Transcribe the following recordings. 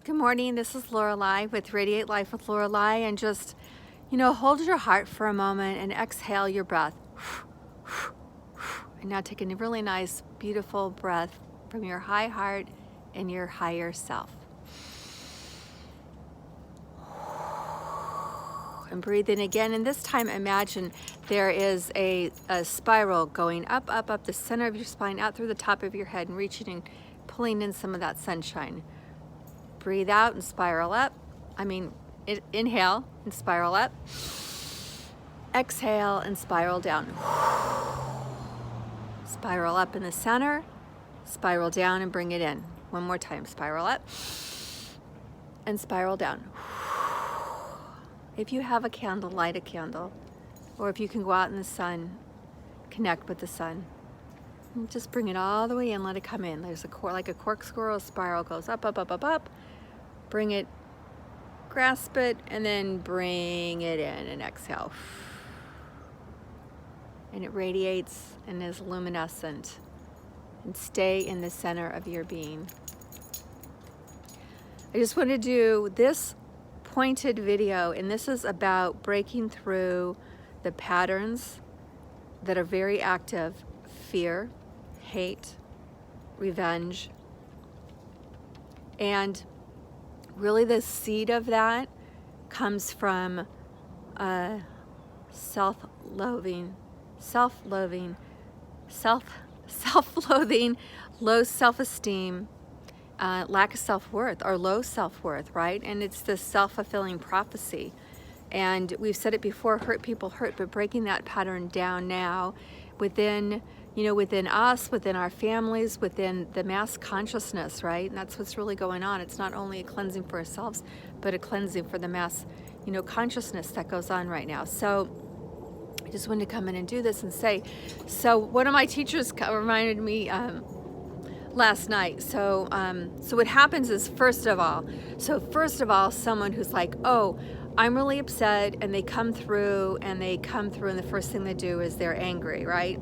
Good morning, this is Lorelei with Radiate Life with Lorelei, and just, hold your heart for a moment and exhale your breath. And now take a really nice, beautiful breath from your high heart and your higher self. And breathe in again, and this time imagine there is a spiral going up, up, up the center of your spine, out through the top of your head, and reaching and pulling in some of that sunshine. Breathe out and spiral up. Inhale and spiral up. Exhale and spiral down. Spiral up in the center, spiral down and bring it in. One more time, spiral up and spiral down. If you have a candle, light a candle. Or if you can go out in the sun, connect with the sun. And just bring it all the way in, let it come in. There's like a corkscrew, a spiral goes up, up, up, up, up. Bring it, grasp it, and then bring it in and exhale. And it radiates and is luminescent. And stay in the center of your being. I just want to do this pointed video, and this is about breaking through the patterns that are very active: fear, hate, revenge. And really the seed of that comes from self-loathing, low self-esteem, lack of self-worth, or low self-worth, right? And it's this self-fulfilling prophecy. And we've said it before, hurt people hurt, but breaking that pattern down now within us, within our families, within the mass consciousness, right? And that's what's really going on. It's not only a cleansing for ourselves, but a cleansing for the mass, consciousness that goes on right now. So I just wanted to come in and do this and say, so one of my teachers reminded me last night. So what happens is, first of all, someone who's like, oh, I'm really upset, and they come through, and the first thing they do is they're angry, right?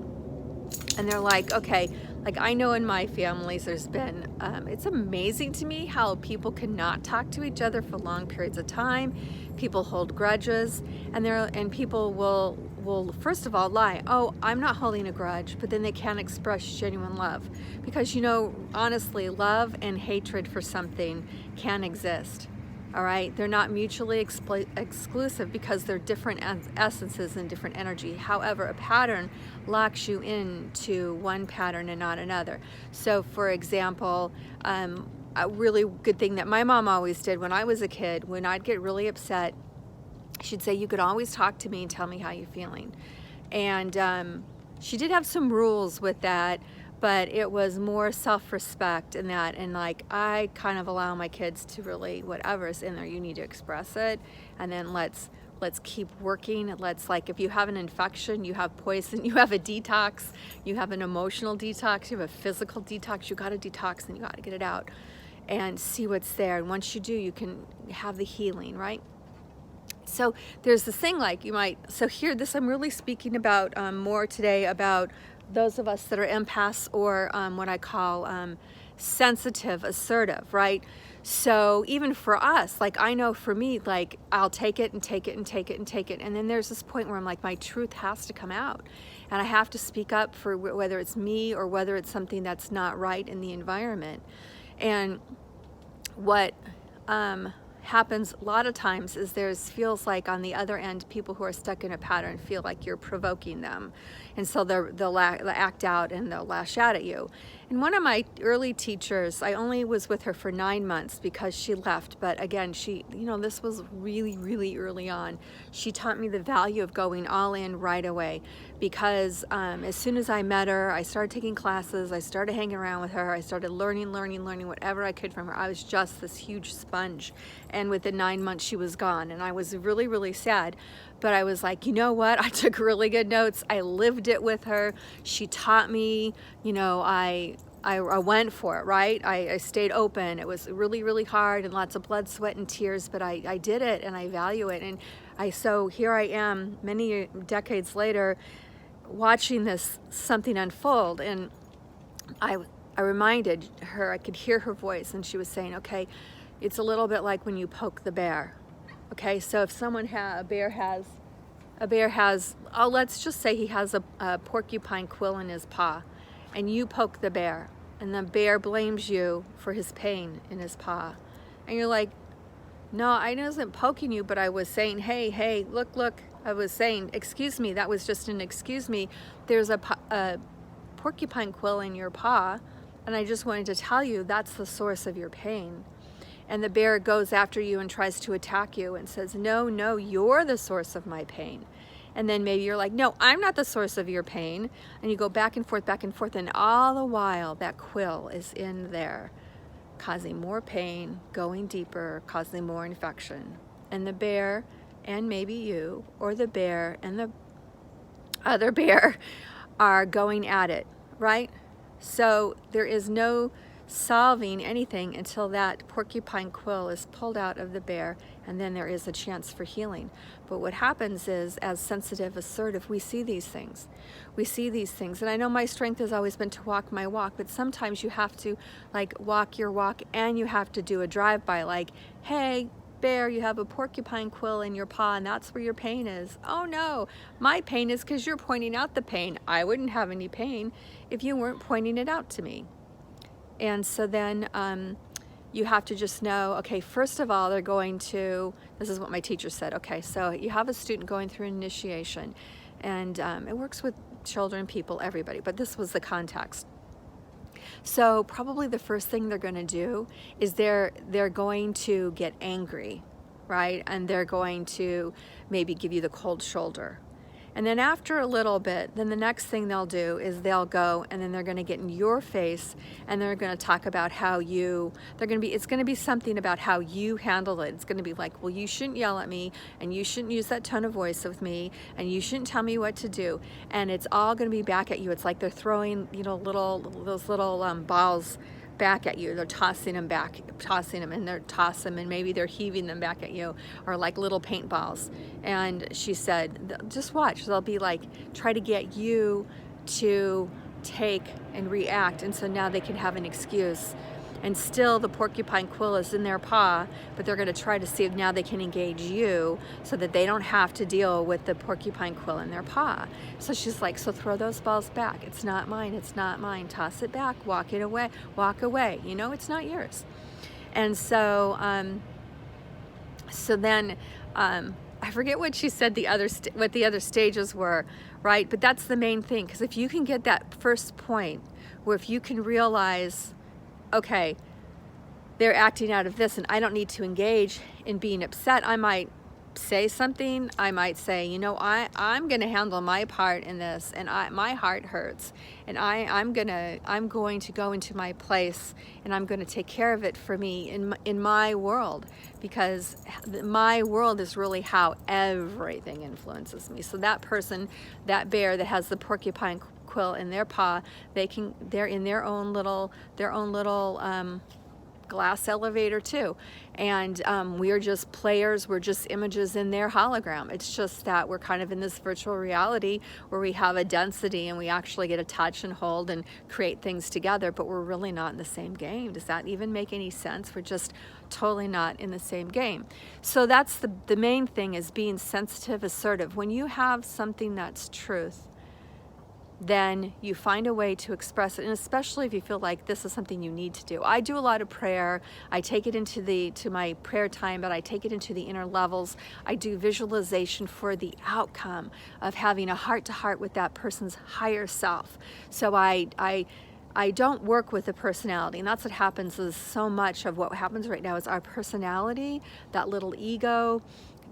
And they're like, okay, like I know in my families there's been, it's amazing to me how people cannot talk to each other for long periods of time. People hold grudges, and people will first of all lie. Oh, I'm not holding a grudge, but then they can't express genuine love. Because honestly, love and hatred for something can exist. All right, they're not mutually exclusive because they're different essences and different energy. However, a pattern locks you into one pattern and not another. So, for example, a really good thing that my mom always did when I was a kid, when I'd get really upset, she'd say, "You could always talk to me and tell me how you're feeling." And she did have some rules with that, but it was more self-respect in that, and like I kind of allow my kids to really, whatever's in there, you need to express it, and then let's keep working. Let's, like, if you have an infection, you have poison, you have a detox, you have an emotional detox, you have a physical detox, you got to detox and you got to get it out and see what's there. And once you do, you can have the healing, right? So there's this thing like I'm really speaking about more today about those of us that are empaths, or what I call sensitive, assertive, right? So even for us, like I know for me, like I'll take it and take it and take it and take it. And then there's this point where I'm like, my truth has to come out. And I have to speak up for whether it's me or whether it's something that's not right in the environment. And what happens a lot of times is feels like on the other end, people who are stuck in a pattern feel like you're provoking them, and so they'll act out and they'll lash out at you. And one of my early teachers, I only was with her for 9 months because she left, but again, she, this was really, really early on. She taught me the value of going all in right away, because as soon as I met her, I started taking classes, I started hanging around with her, I started learning whatever I could from her. I was just this huge sponge. And within 9 months, she was gone. And I was really, really sad. But I was like, you know what? I took really good notes. I lived it with her. She taught me, I went for it, right? I stayed open. It was really, really hard and lots of blood, sweat, and tears, but I did it, and I value it. And so here I am many decades later watching something unfold. And I reminded her, I could hear her voice, and she was saying, okay, It's a little bit like when you poke the bear. Okay, so if a bear has, oh, let's just say he has a porcupine quill in his paw, and you poke the bear, and the bear blames you for his pain in his paw. And you're like, no, I wasn't poking you, but I was saying, hey, look, I was saying, excuse me, that was just an excuse me. There's a porcupine quill in your paw, and I just wanted to tell you that's the source of your pain. And the bear goes after you and tries to attack you and says, no, you're the source of my pain. And then maybe you're like, no, I'm not the source of your pain. And you go back and forth, and all the while that quill is in there, causing more pain, going deeper, causing more infection. And the bear, and maybe you, or the bear and the other bear are going at it, right? So there is no solving anything until that porcupine quill is pulled out of the bear, and then there is a chance for healing. But what happens is, as sensitive, assertive, we see these things. And I know my strength has always been to walk my walk, but sometimes you have to like walk your walk, and you have to do a drive-by, like, hey, bear, you have a porcupine quill in your paw, and that's where your pain is. Oh no, my pain is because you're pointing out the pain. I wouldn't have any pain if you weren't pointing it out to me. And so then you have to just know, okay, first of all, they're going to, this is what my teacher said, okay, so you have a student going through an initiation, and it works with children, people, everybody, but this was the context. So probably the first thing they're going to do is they're going to get angry, right? And they're going to maybe give you the cold shoulder. And then after a little bit, then the next thing they'll do is they'll go, and then they're going to get in your face, and they're going to talk about how it's going to be something about how you handle it. It's going to be like, well, you shouldn't yell at me, and you shouldn't use that tone of voice with me, and you shouldn't tell me what to do. And it's all going to be back at you. It's like they're throwing, those little balls back at you. They're tossing them, and they're tossing them, and maybe they're heaving them back at you, or like little paintballs. And she said, just watch. They'll be like, try to get you to take and react, and so now they can have an excuse. And still the porcupine quill is in their paw, but they're going to try to see if now they can engage you so that they don't have to deal with the porcupine quill in their paw. So she's like, so throw those balls back. It's not mine. Toss it back. Walk away. It's not yours. And so then I forget what she said what the other stages were, right? But that's the main thing, because if you can get that first point where if you can realize, okay, they're acting out of this, and I don't need to engage in being upset. I might say something. I might say, I'm going to handle my part in this, and my heart hurts, and I'm going to go into my place, and I'm going to take care of it for me in my world, because my world is really how everything influences me. So that person, that bear that has the porcupine quill in their paw, they're in their own little glass elevator too, and we are just players. We're just images in their hologram. It's just that we're kind of in this virtual reality where we have a density, and we actually get to touch and hold and create things together, but we're really not in the same game. Does that even make any sense? We're just totally not in the same game. So that's the main thing, is being sensitive, assertive. When you have something that's truth, then you find a way to express it, and especially if you feel like this is something you need to do. I do a lot of prayer. I take it to my prayer time, but I take it into the inner levels. I do visualization for the outcome of having a heart-to-heart with that person's higher self. So I don't work with the personality, and that's what happens. Is so much of what happens right now is our personality, that little ego.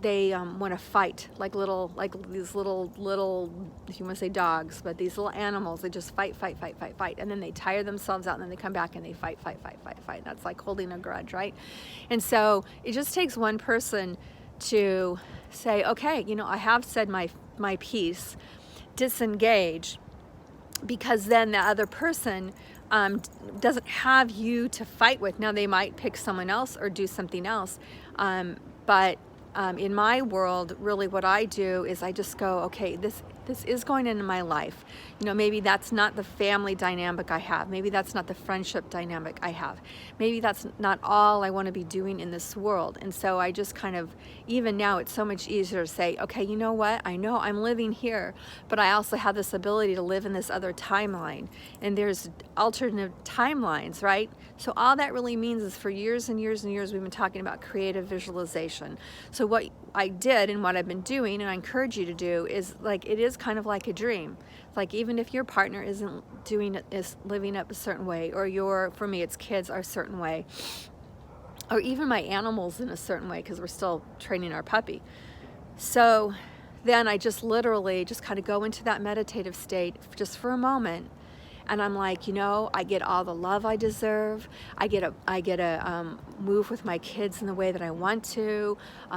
They want to fight like these little, if you want to say dogs, but these little animals. They just fight, and then they tire themselves out, and then they come back and they fight. That's like holding a grudge, right? And so it just takes one person to say, okay, I have said my piece, disengage, because then the other person doesn't have you to fight with. Now they might pick someone else or do something else, but in my world, really what I do is I just go, okay, this This is going into my life. You know, maybe that's not the family dynamic I have. Maybe that's not the friendship dynamic I have. Maybe that's not all I want to be doing in this world. And so I just kind of, even now, it's so much easier to say, okay, you know what? I know I'm living here, but I also have this ability to live in this other timeline. And there's alternative timelines, right? So all that really means is for years and years and years, we've been talking about creative visualization. So what I did and what I've been doing, and I encourage you to do, is like, it is kind of like a dream. Like, even if your partner isn't doing it, is living up a certain way, or for me, it's kids are a certain way, or even my animals in a certain way, because we're still training our puppy. So then I just literally just kind of go into that meditative state just for a moment. And I'm like, you know, I get all the love I deserve. I get to move with my kids in the way that I want to.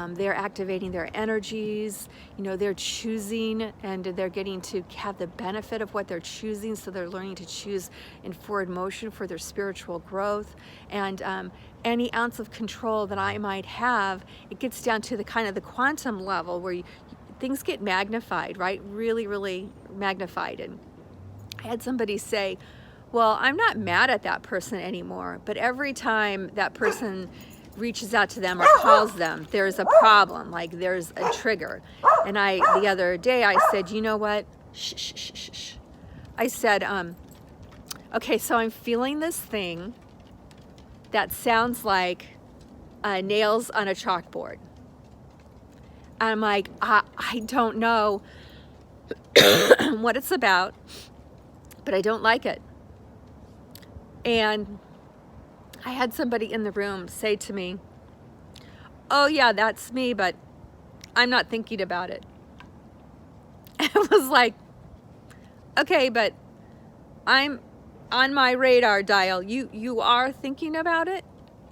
They're activating their energies. You know, they're choosing, and they're getting to have the benefit of what they're choosing. So they're learning to choose in forward motion for their spiritual growth. And any ounce of control that I might have, it gets down to the kind of the quantum level where things get magnified, right? Really, really magnified. And I had somebody say, well, I'm not mad at that person anymore, but every time that person reaches out to them or calls them, there's a problem, like there's a trigger. And the other day I said, you know what? Shh, shh, shh, shh, shh. I said, okay, so I'm feeling this thing that sounds like nails on a chalkboard. And I'm like, I don't know what it's about, but I don't like it. And I had somebody in the room say to me, oh yeah, that's me, but I'm not thinking about it. I was like, okay, but I'm on my radar dial. You are thinking about it?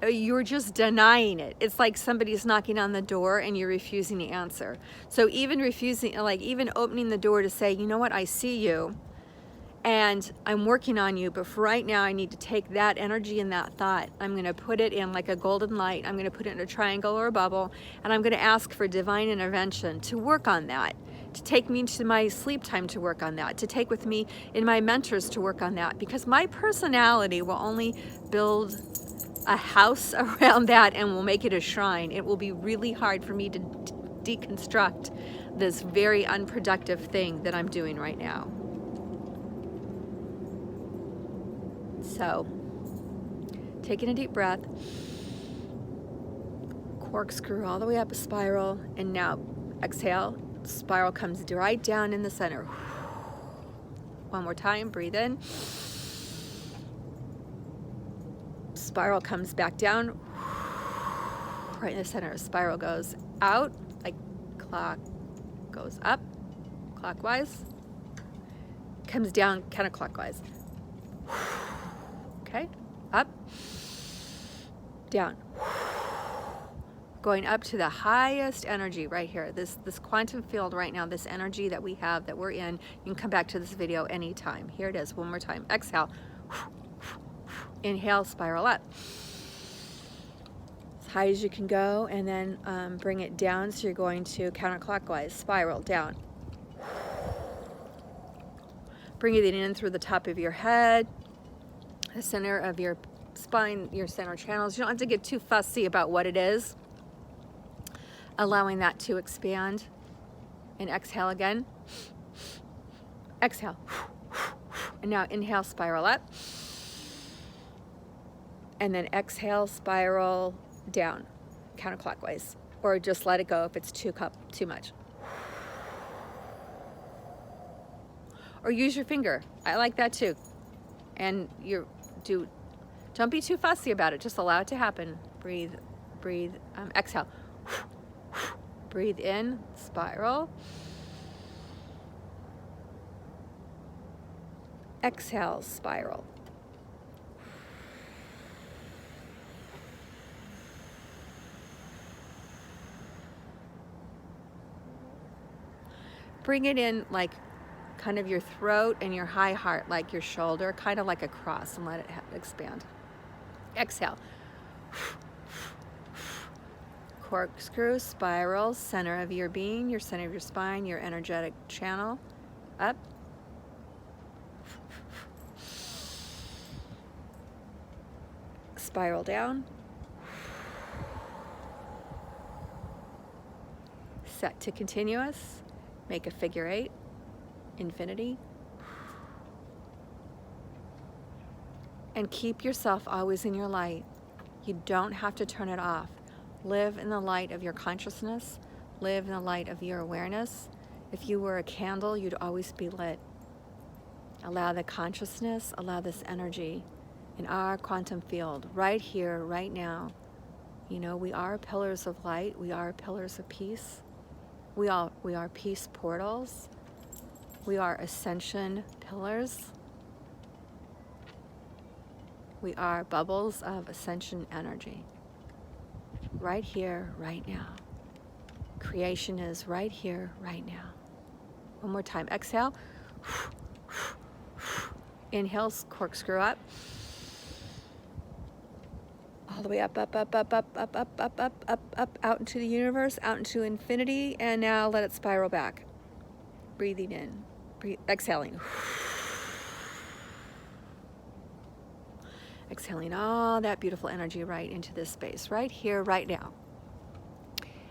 You're just denying it. It's like somebody's knocking on the door and you're refusing to answer. So even refusing, like even opening the door to say, you know what, I see you, and I'm working on you, but for right now I need to take that energy and that thought. I'm going to put it in like a golden light. I'm going to put it in a triangle or a bubble, and I'm going to ask for divine intervention to work on that, to take me to my sleep time to work on that, to take with me in my mentors to work on that, because my personality will only build a house around that and will make it a shrine. It will be really hard for me to deconstruct this very unproductive thing that I'm doing right now. So, taking a deep breath, corkscrew all the way up a spiral, and now exhale, spiral comes right down in the center. One more time, breathe in. Spiral comes back down, right in the center. Spiral goes out, like clock goes up, clockwise, comes down counterclockwise. Okay, up, down, going up to the highest energy right here. This quantum field right now, this energy that we have, that we're in. You can come back to this video anytime. Here it is, one more time. Exhale, inhale, spiral up as high as you can go, and then bring it down. So you're going to counterclockwise, spiral down. Bring it in through the top of your head, the center of your spine, your center channels. You don't have to get too fussy about what it is. Allowing that to expand. And exhale again. Exhale. And now inhale, spiral up. And then exhale, spiral down, counterclockwise. Or just let it go if it's too much. Or use your finger. I like that too. And don't be too fussy about it. Just allow it to happen. Breathe, exhale. Breathe in, spiral. Exhale, spiral. Bring it in like kind of your throat and your high heart, like your shoulder, kind of like a cross, and let it expand. Exhale. Corkscrew, spiral, center of your being, your center of your spine, your energetic channel. Up. Spiral down. Set to continuous. Make a figure 8. Infinity. And keep yourself always in your light. You don't have to turn it off. Live in the light of your consciousness. Live in the light of your awareness. If you were a candle, you'd always be lit. Allow the consciousness, allow this energy in our quantum field, right here, right now. You know, we are pillars of light. We are pillars of peace. We are peace portals. We are ascension pillars. We are bubbles of ascension energy. Right here, right now. Creation is right here, right now. One more time. Exhale. Inhale, corkscrew up. All the way up, up, up, up, up, up, up, up, up, up, up, out into the universe, out into infinity, and now let it spiral back. Breathing in, exhaling. Exhaling all that beautiful energy right into this space, right here, right now.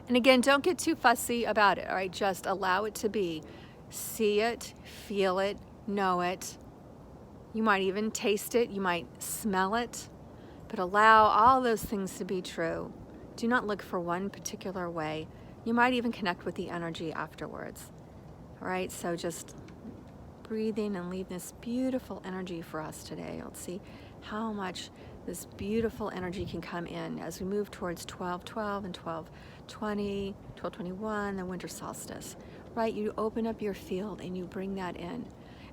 And again, don't get too fussy about it, all right? Just allow it to be. See it, feel it, know it. You might even taste it, you might smell it, but allow all those things to be true. Do not look for one particular way. You might even connect with the energy afterwards, all right? So just breathing and leave this beautiful energy for us today. Let's see how much this beautiful energy can come in as we move towards 12/12 and 12/20, 12/21, the winter solstice, right? You open up your field and you bring that in.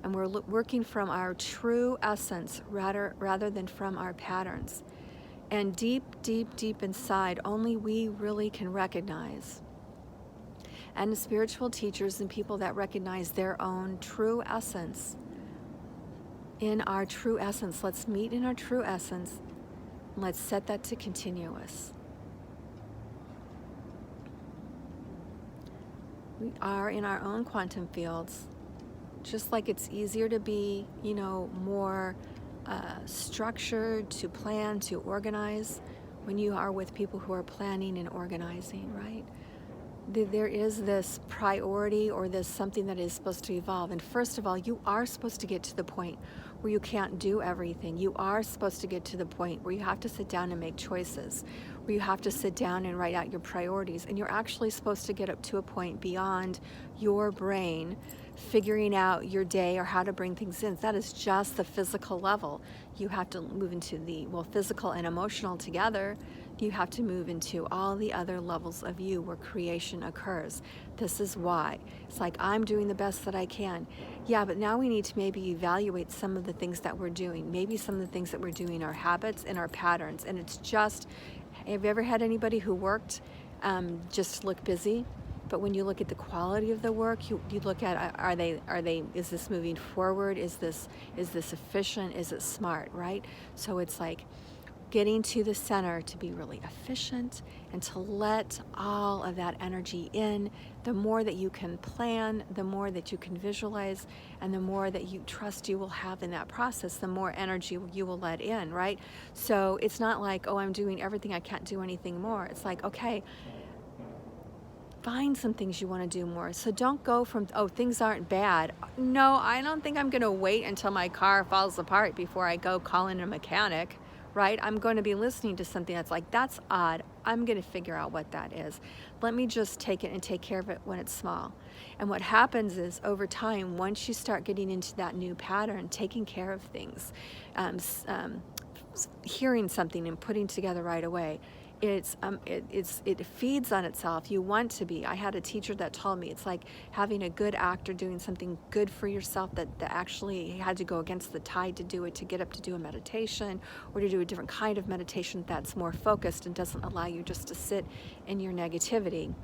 And we're working from our true essence rather than from our patterns. And deep, deep, deep inside, only we really can recognize. And the spiritual teachers and people that recognize their own true essence. In our true essence, let's meet in our true essence. Let's set that to continuous. We are in our own quantum fields. Just like it's easier to be, you know, more structured, to plan, to organize when you are with people who are planning and organizing, right? There is this priority or this something that is supposed to evolve. And first of all, you are supposed to get to the point where you can't do everything. You are supposed to get to the point where you have to sit down and make choices, where you have to sit down and write out your priorities. And you're actually supposed to get up to a point beyond your brain figuring out your day or how to bring things in. That is just the physical level. You have to move into the, well, physical and emotional together. You have to move into all the other levels of you where creation occurs. This is why. It's like, I'm doing the best that I can. Yeah, but now we need to maybe evaluate some of the things that we're doing. Maybe some of the things that we're doing are habits and our patterns. And it's just, have you ever had anybody who worked just look busy? But when you look at the quality of the work, you look at, are they, is this moving forward? Is this efficient? Is it smart, right? So it's like getting to the center to be really efficient and to let all of that energy in. The more that you can plan, the more that you can visualize, and the more that you trust you will have in that process, the more energy you will let in, right? So it's not like, oh, I'm doing everything, I can't do anything more. It's like, okay, find some things you want to do more. So don't go from, oh, things aren't bad. No, I don't think I'm going to wait until my car falls apart before I go call in a mechanic, right? I'm going to be listening to something that's like, that's odd. I'm going to figure out what that is. Let me just take it and take care of it when it's small. And what happens is over time, once you start getting into that new pattern, taking care of things, hearing something and putting together right away, it feeds on itself. You want to be. I had a teacher that told me it's like having a good actor doing something good for yourself that actually had to go against the tide to do it, to get up to do a meditation or to do a different kind of meditation that's more focused and doesn't allow you just to sit in your negativity.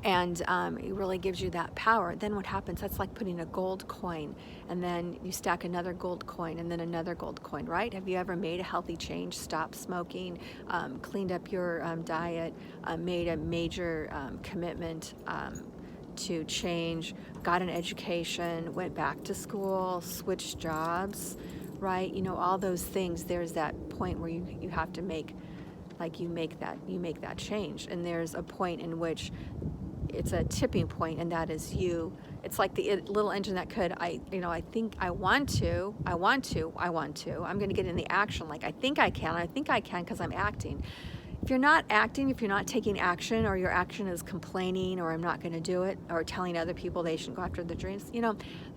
And it really gives you that power. Then what happens, that's like putting a gold coin and then you stack another gold coin and then another gold coin, right? Have you ever made a healthy change, stopped smoking, cleaned up your diet, made a major commitment to change, got an education, went back to school, switched jobs, right? You know, all those things, there's that point where you have to make, like you make that change. And there's a point in which it's a tipping point, and that is you. It's like the little engine that could, I think I want to, I'm going to get in the action. Like, I think I can because I'm acting. If you're not acting, if you're not taking action, or your action is complaining, or I'm not going to do it, or telling other people they shouldn't go after their dreams,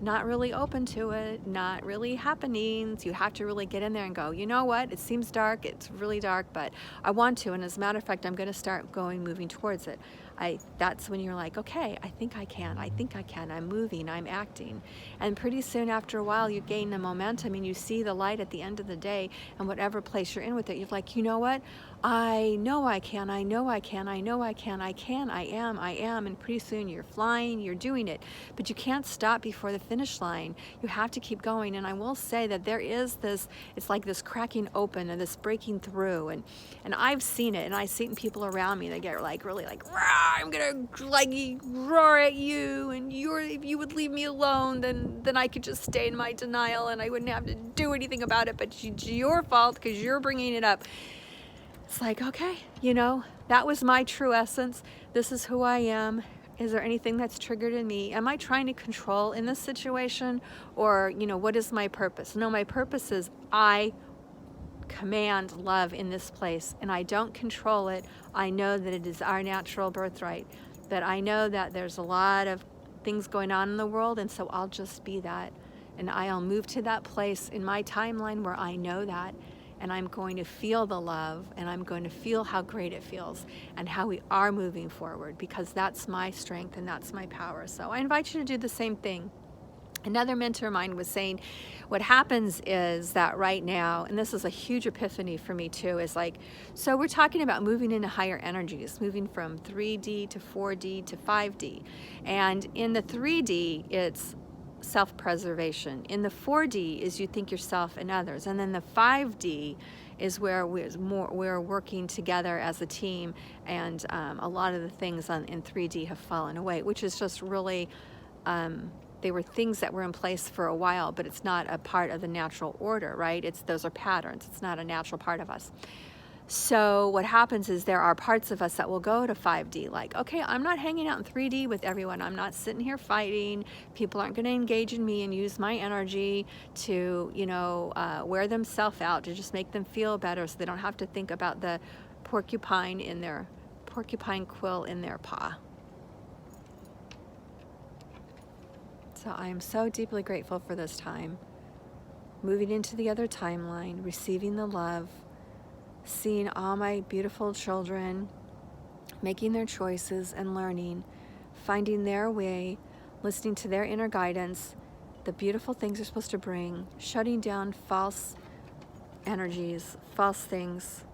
not really open to it, not really happening. So you have to really get in there and go, you know what, it seems dark, it's really dark, but I want to. And as a matter of fact, I'm going to start moving towards it. That's when you're like, okay, I think I can, I'm moving, I'm acting. And pretty soon after a while, you gain the momentum and you see the light at the end of the day, and whatever place you're in with it, you're like, you know what? I know I can, I am, and pretty soon you're flying, you're doing it. But you can't stop before the finish line. You have to keep going. And I will say that there is this, it's like this cracking open and this breaking through, and I've seen it, and I see it in people around me. They get like really like, I'm gonna like roar at you, and if you would leave me alone, then I could just stay in my denial and I wouldn't have to do anything about it, but it's your fault because you're bringing it up. It's like, okay, that was my true essence. This is who I am. Is there anything that's triggered in me? Am I trying to control in this situation? Or, what is my purpose? No, my purpose is I command love in this place, and I don't control it. I know that it is our natural birthright, that I know that there's a lot of things going on in the world, and so I'll just be that. And I'll move to that place in my timeline where I know that, and I'm going to feel the love, and I'm going to feel how great it feels and how we are moving forward, because that's my strength and that's my power. So I invite you to do the same thing. Another mentor of mine was saying, what happens is that right now, and this is a huge epiphany for me too, is like, so we're talking about moving into higher energies, moving from 3D to 4D to 5D. And in the 3D, it's self-preservation. In the 4D is you think yourself and others. And then the 5D is where we're working together as a team, and a lot of the things in 3D have fallen away, which is just really, they were things that were in place for a while, but it's not a part of the natural order, right? Those are patterns. It's not a natural part of us. So what happens is there are parts of us that will go to 5D, like, okay, I'm not hanging out in 3D with everyone. I'm not sitting here fighting. People aren't going to engage in me and use my energy to, wear themselves out, to just make them feel better, so they don't have to think about the porcupine quill in their paw. So I am so deeply grateful for this time. Moving into the other timeline, receiving the love, seeing all my beautiful children making their choices and learning, finding their way, listening to their inner guidance, the beautiful things they're supposed to bring, shutting down false energies, false things,